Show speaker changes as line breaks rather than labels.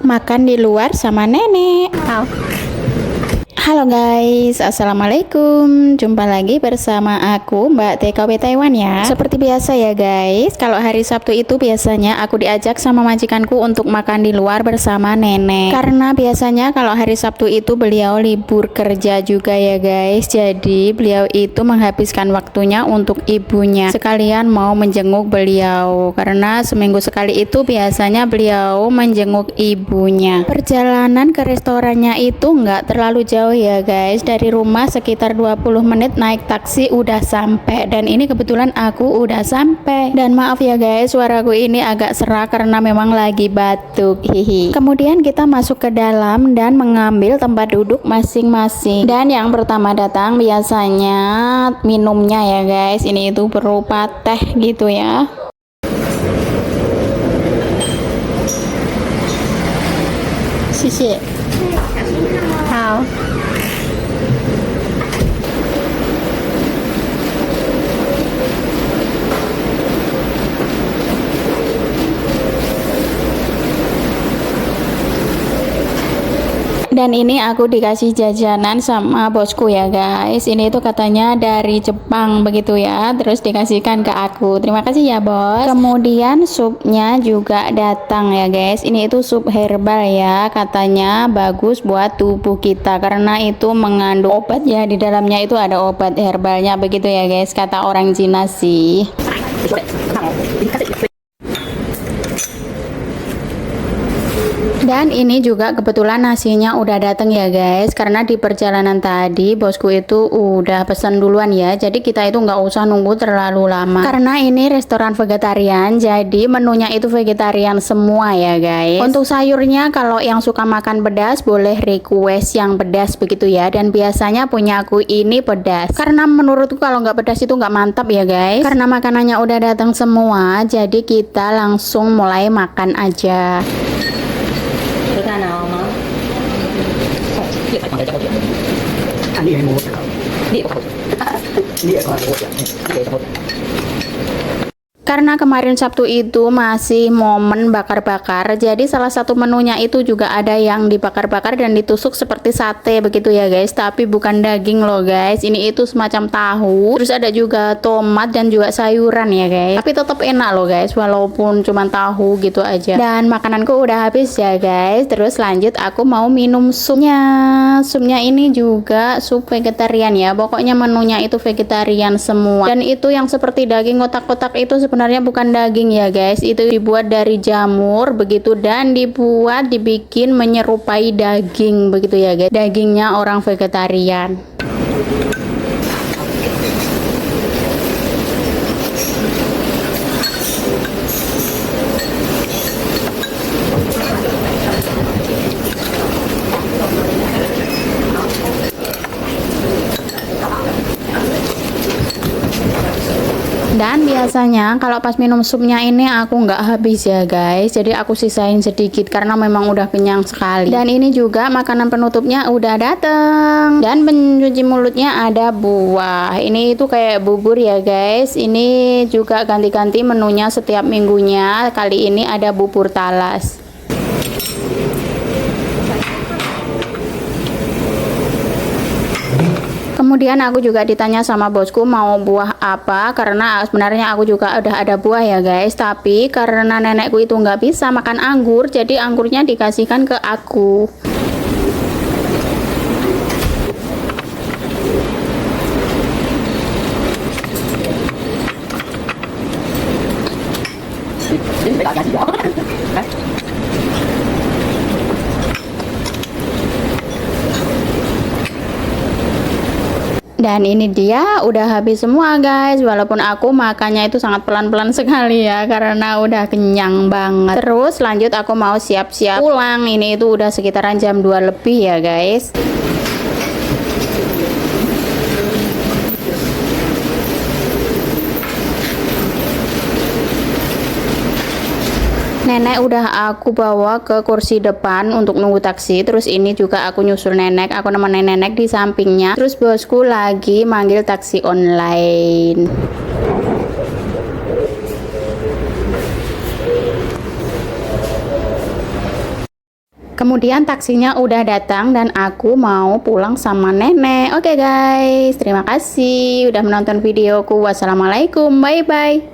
makan di luar sama nenek. Halo guys, assalamualaikum. Jumpa lagi bersama aku Mbak TKW Taiwan ya. Seperti biasa ya guys, kalau hari Sabtu itu biasanya aku diajak sama majikanku untuk makan di luar bersama nenek. Karena biasanya kalau hari Sabtu itu beliau libur kerja juga ya guys. Jadi beliau itu menghabiskan waktunya untuk ibunya. Sekalian mau menjenguk beliau. Karena seminggu sekali itu biasanya beliau menjenguk ibunya. Perjalanan ke restorannya itu nggak terlalu jauh ya guys, dari rumah sekitar 20 menit naik taksi udah sampai. Dan ini kebetulan aku udah sampai. Dan maaf ya guys, suaraku ini agak serak karena memang lagi batuk, hihi. Kemudian kita masuk ke dalam dan mengambil tempat duduk masing-masing. Dan yang pertama datang biasanya minumnya ya guys, ini itu berupa teh gitu ya. Xie. Hao. Dan ini aku dikasih jajanan sama bosku ya guys. Ini itu katanya dari Jepang begitu ya. Terus dikasihkan ke aku. Terima kasih ya bos. Kemudian supnya juga datang ya guys. Ini itu sup herbal ya. Katanya bagus buat tubuh kita karena itu mengandung obat ya. Di dalamnya itu ada obat herbalnya begitu ya guys. Kata orang Cina sih. Dan ini juga kebetulan nasinya udah datang ya guys, karena di perjalanan tadi bosku itu udah pesan duluan ya, jadi kita itu nggak usah nunggu terlalu lama. Karena ini restoran vegetarian, jadi menunya itu vegetarian semua ya guys. Untuk sayurnya kalau yang suka makan pedas boleh request yang pedas begitu ya, dan biasanya punya aku ini pedas. Karena menurutku kalau nggak pedas itu nggak mantap ya guys. Karena makanannya udah datang semua, jadi kita langsung mulai makan aja. Karena kemarin Sabtu itu masih momen bakar-bakar, jadi salah satu menunya itu juga ada yang dibakar-bakar dan ditusuk seperti sate begitu ya guys, tapi bukan daging loh guys, ini itu semacam tahu, terus ada juga tomat dan juga sayuran ya guys, tapi tetap enak loh guys walaupun cuma tahu gitu aja. Dan makananku udah habis ya guys, terus lanjut aku mau minum supnya ini juga sup vegetarian ya, pokoknya menunya itu vegetarian semua. Dan itu yang seperti daging kotak-kotak itu sebenarnya bukan daging ya guys, itu dibuat dari jamur begitu dan dibikin menyerupai daging begitu ya guys, dagingnya orang vegetarian. Dan biasanya kalau pas minum supnya ini aku nggak habis ya guys, jadi aku sisain sedikit karena memang udah kenyang sekali. Dan ini juga makanan penutupnya udah dateng, dan pencuci mulutnya ada buah. Ini itu kayak bubur ya guys, ini juga ganti-ganti menunya setiap minggunya. Kali ini ada bubur talas. Kemudian aku juga ditanya sama bosku mau buah apa, karena sebenarnya aku juga udah ada buah ya guys, tapi karena nenekku itu nggak bisa makan anggur, jadi anggurnya dikasihkan ke aku. Dan ini dia udah habis semua guys, walaupun aku makannya itu sangat pelan-pelan sekali ya karena udah kenyang banget. Terus lanjut aku mau siap-siap pulang, ini itu udah sekitaran jam 2 lebih ya guys. Nenek udah aku bawa ke kursi depan untuk nunggu taksi. Terus ini juga aku nyusul nenek, aku nemenin nenek di sampingnya. Terus bosku lagi manggil taksi online. Kemudian taksinya udah datang dan aku mau pulang sama nenek. Oke guys, terima kasih udah menonton videoku. Wassalamualaikum, bye bye.